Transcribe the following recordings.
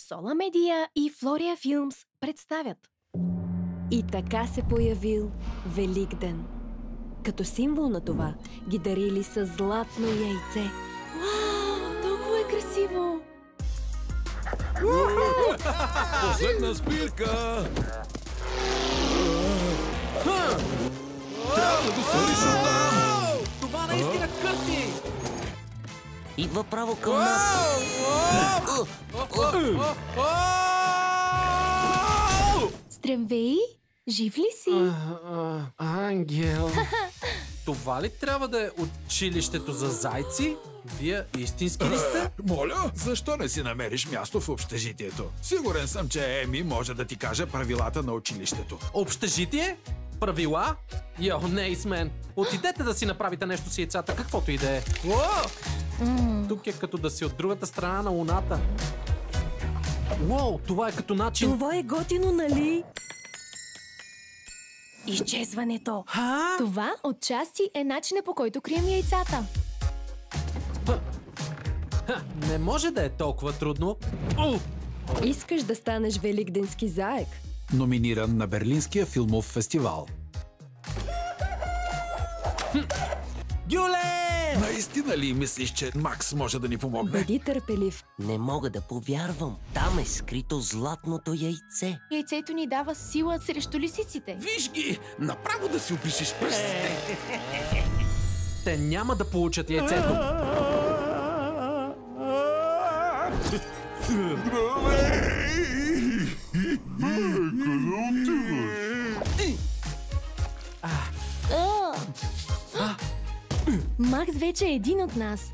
Сола Медия и Флория Филмс представят. И така се появил Великден. Като символ на това ги дарили с златно яйце. Вау, толкова е красиво! Последна спирка! Трябва да го свалиш оттам! Това наистина кърти! Идва право към нас. Здравей! Жив ли си? Ангел. Това ли трябва да е училището за зайци? Вие истински ли сте? Моля, защо не си намериш място в общежитието? Сигурен съм, че Еми може да ти каже правилата на училището. Общежитие? Правила? Йо, не с мен. Отидете да си направите нещо с яйцата, каквото и да е. Тук е като да си от другата страна на луната. Уоу, това е като начин... Това е готино, нали? Изчезването. Ха? Това отчасти е начинът, по който крием яйцата. Не може да е толкова трудно. Искаш да станеш великденски заек? Номиниран на Берлинския филмов фестивал. Гюле! Наистина ли мислиш, че Макс може да ни помогне? Бъди търпелив. Не мога да повярвам. Там е скрито златното яйце. Яйцето ни дава сила срещу лисиците. Виж ги! Направо да си опишеш пръстите! Те няма да получат яйцето. Макс вече е един от нас.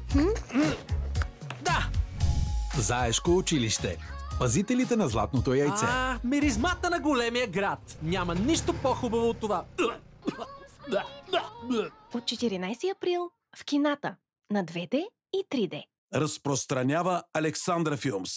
Да! Заешко училище. Пазителите на златното яйце. Миризмата на големия град. Няма нищо по-хубаво от това. От 14 април в кината на 2D и 3D. Разпространява Александра Филмс.